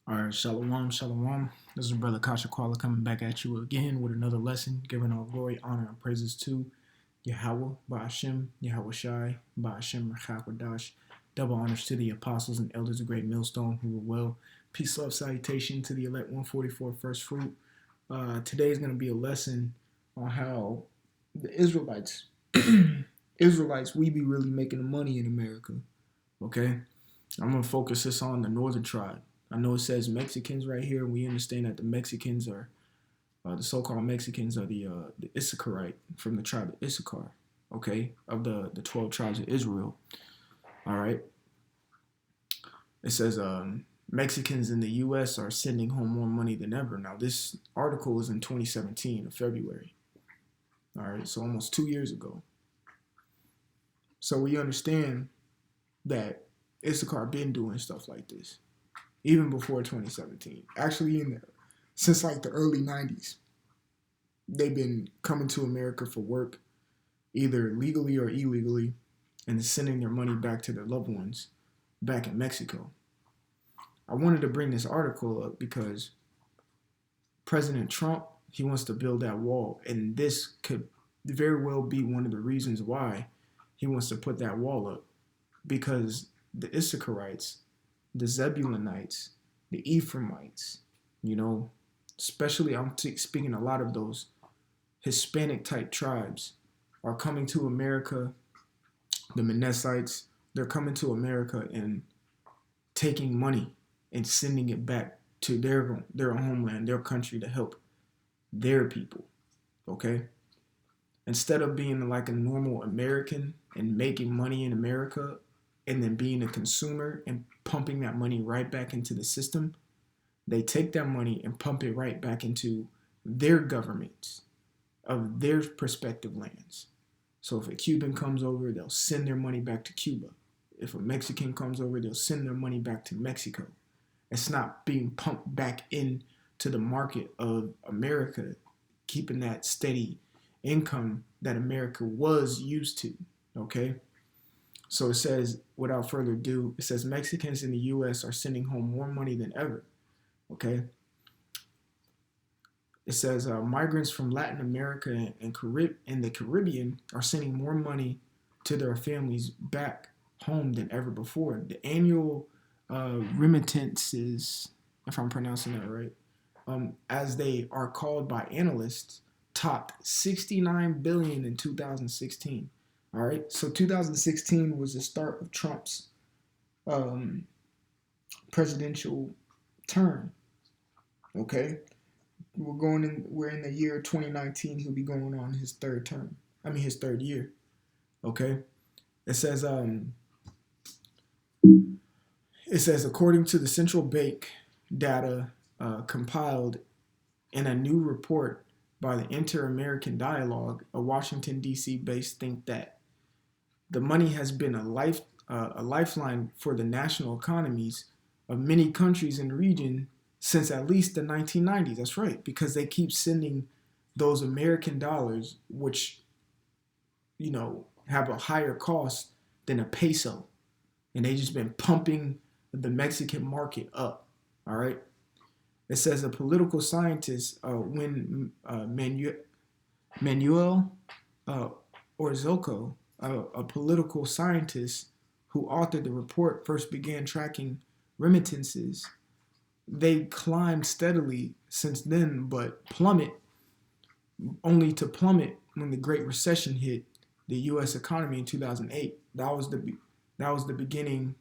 All right, shalom, shalom. This is Brother Kasha Kwala coming back at you again with another lesson, giving all glory, honor, and praises to Yahweh, Ba'ashem, Yahweh Shai, Ba'ashem, Rachakadash. Double honors to the apostles and elders of Great Millstone who were well. Peace, love, salutation to the elect 144 first fruit. Today is going to be a lesson on how the Israelites, we be really making the money in America. Okay? I'm going to focus this on the northern tribe. I know it says Mexicans right here. We understand that the Mexicans are, the so-called Mexicans are the Issacharite from the tribe of Issachar, okay, of the 12 tribes of Israel. All right. It says Mexicans in the U.S. are sending home more money than ever. Now, this article is in 2017 of February. All right, so almost 2 years ago. So we understand that Issachar been doing stuff like this even before 2017. Actually, since like the early 90s, they've been coming to America for work, either legally or illegally, and sending their money back to their loved ones back in Mexico. I wanted to bring this article up because President Trump, he wants to build that wall, and this could very well be one of the reasons why he wants to put that wall up, because the Issacharites, the Zebulonites, the Ephraimites, especially I'm speaking a lot of those Hispanic type tribes are coming to America. The Manassites, they're coming to America and taking money and sending it back to their homeland, their country, to help their people, okay? Instead of being like a normal American and making money in America and then being a consumer and pumping that money right back into the system, they take that money and pump it right back into their governments of their prospective lands. So if a Cuban comes over, they'll send their money back to Cuba. If a Mexican comes over, they'll send their money back to Mexico. It's not being pumped back into the market of America, keeping that steady income that America was used to, okay? So it says, without further ado, it says Mexicans in the U.S. are sending home more money than ever, okay? It says migrants from Latin America and the Caribbean are sending more money to their families back home than ever before. The annual remittances, if I'm pronouncing that right, as they are called by analysts, topped $69 billion in 2016. All right, so 2016 was the start of Trump's presidential term. Okay, we're in the year 2019. He'll be going on his third term. His third year. Okay, it says according to the central bank data compiled in a new report by the Inter-American Dialogue, a Washington D.C. based think that the money has been a lifeline for the national economies of many countries in the region since at least the 1990s. That's right, because they keep sending those American dollars, which, have a higher cost than a peso. And they just been pumping the Mexican market up, all right? It says a political scientist, Manuel Orozco, a political scientist who authored the report, first began tracking remittances. They climbed steadily since then, but only to plummet when the Great Recession hit the U.S. economy in 2008. That was the beginning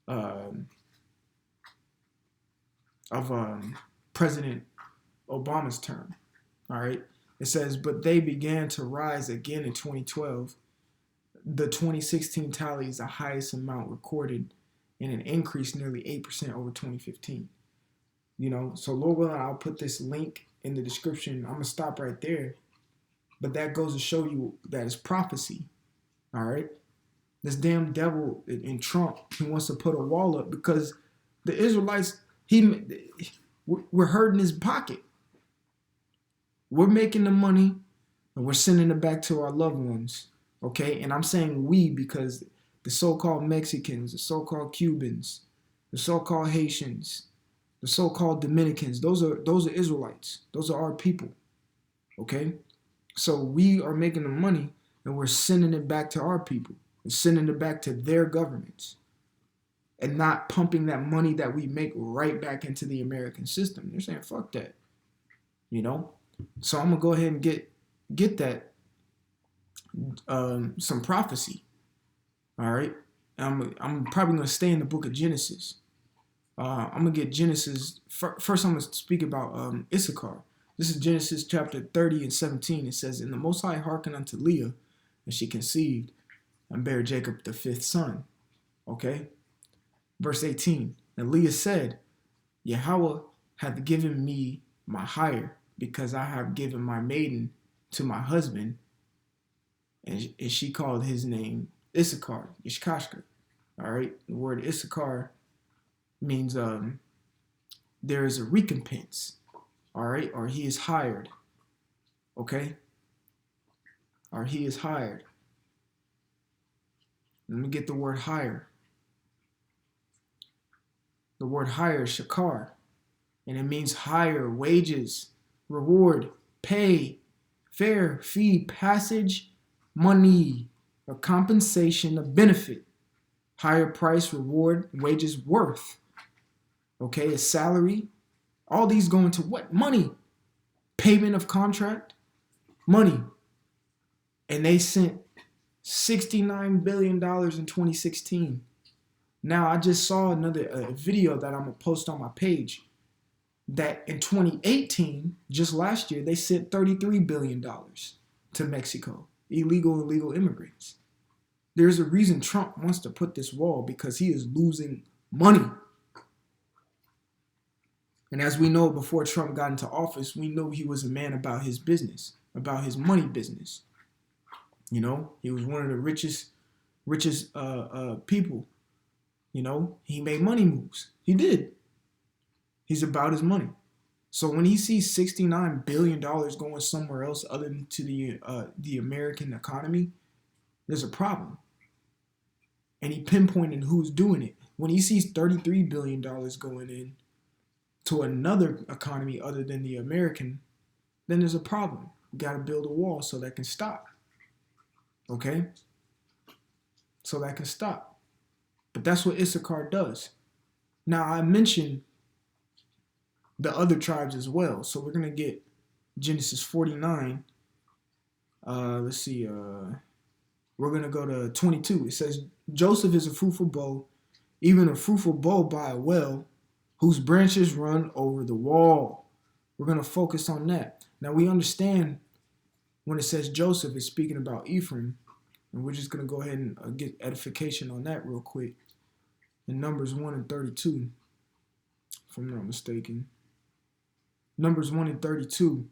of President Obama's term. All right. It says, but they began to rise again in 2012. The 2016 tally is the highest amount recorded and an increase nearly 8% over 2015. So Lord willing, I'll put this link in the description. I'm going to stop right there. But that goes to show you that it's prophecy. All right. This damn devil in Trump, he wants to put a wall up because the Israelites, we're hurting his pocket. We're making the money and we're sending it back to our loved ones, okay? And I'm saying we because the so-called Mexicans, the so-called Cubans, the so-called Haitians, the so-called Dominicans. Those are Israelites. Those are our people. Okay? So we are making the money and we're sending it back to our people and sending it back to their governments and not pumping that money that we make right back into the American system. They're saying, fuck that. You know? So I'm going to go ahead and get that some prophecy. All right? I'm probably going to stay in the book of Genesis. I'm going to get Genesis. First, I'm going to speak about Issachar. This is Genesis chapter 30 and 17. It says, "And the Most High hearkened unto Leah, and she conceived, and bare Jacob the fifth son." Okay? Verse 18. "And Leah said, Yahweh hath given me my hire, because I have given my maiden to my husband." And she called his name Issachar, Issachar. All right? The word Issachar means there is a recompense. All right? Or he is hired. Okay? Or he is hired. Let me get the word hire. The word hire is shakar. And it means hire, wages, reward, pay, fare, fee, passage, money, a compensation, a benefit. Higher price, reward, wages, worth. Okay, a salary. All these go into what? Money. Payment of contract, money. And they sent $69 billion in 2016. Now, I just saw another video that I'm going to post on my page that in 2018, just last year, they sent $33 billion to Mexico. Illegal immigrants. There's a reason Trump wants to put this wall, because he is losing money. And as we know, before Trump got into office, we knew he was a man about his business, about his money business. You know, he was one of the richest people. You know, he made money moves. He did. He's about his money. So when he sees $69 billion going somewhere else other than to the American economy, there's a problem. And he pinpointed who's doing it. When he sees $33 billion going in to another economy other than the American, then there's a problem. We got to build a wall so that can stop. Okay? So that can stop. But that's what Issachar does. Now, I mentioned the other tribes as well. So we're going to get Genesis 49. Let's see. We're going to go to 22. It says, "Joseph is a fruitful bow, even a fruitful bow by a well, whose branches run over the wall." We're going to focus on that. Now, we understand when it says Joseph, it's speaking about Ephraim. And we're just going to go ahead and get edification on that real quick. In Numbers 1 and 32, if I'm not mistaken. Numbers 1 and 32,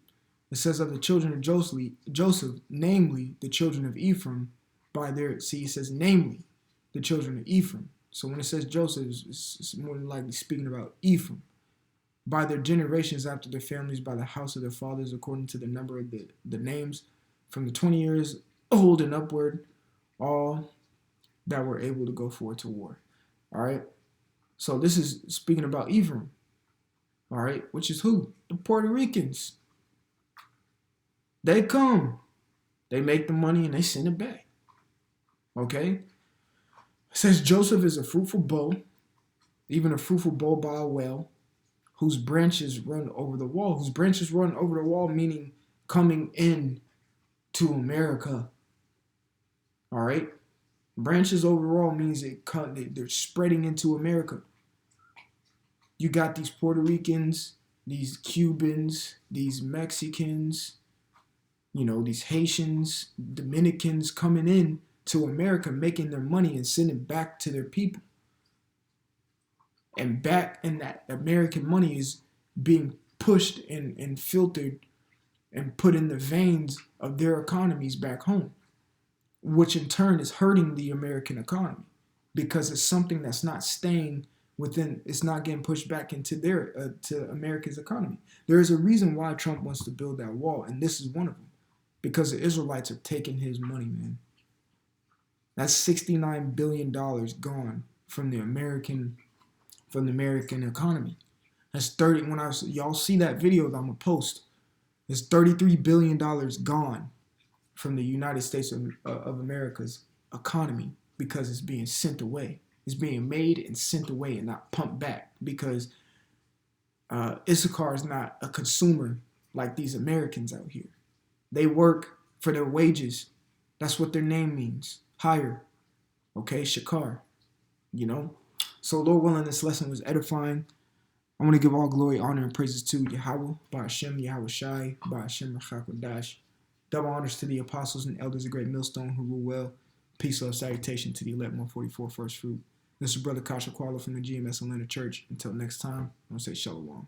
it says, "Of the children of Joseph, namely the children of Ephraim, by their," see, it says namely the children of Ephraim. So when it says Joseph, it's more than likely speaking about Ephraim. "By their generations after their families, by the house of their fathers, according to the number of the names, from the 20 years old and upward, all that were able to go forward to war." All right. So this is speaking about Ephraim. All right. Which is who? The Puerto Ricans. They come. They make the money and they send it back. Okay. It says Joseph is a fruitful bow, even a fruitful bow by a well, whose branches run over the wall. Whose branches run over the wall, meaning coming in to America. All right. Branches overall means they're spreading into America. You got these Puerto Ricans, these Cubans, these Mexicans, you know, these Haitians, Dominicans coming in to America, making their money and sending it back to their people. And back in that American money is being pushed and filtered and put in the veins of their economies back home, which in turn is hurting the American economy because it's something that's not staying within, it's not getting pushed back into to America's economy. There is a reason why Trump wants to build that wall, and this is one of them, because the Israelites are taking his money, man. That's $69 billion gone from the American from the American economy. That's 30. When y'all see that video that I'm gonna post, there's $33 billion gone from the United States of America's economy because it's being sent away. It's being made and sent away and not pumped back because Issachar is not a consumer like these Americans out here. They work for their wages. That's what their name means. Hire. Okay, Shakar. You know? So Lord willing, this lesson was edifying. I want to give all glory, honor, and praises to Yahweh, Ba'ashem, Yahweh Shai, Ba'ashem, Rachakodash. Double honors to the apostles and elders of Great Millstone who rule well. Peace, love, salutation to the elect 144 first fruit. This is Brother Kasha Kwala from the GMS Atlanta Church. Until next time, I'm going to say shalom.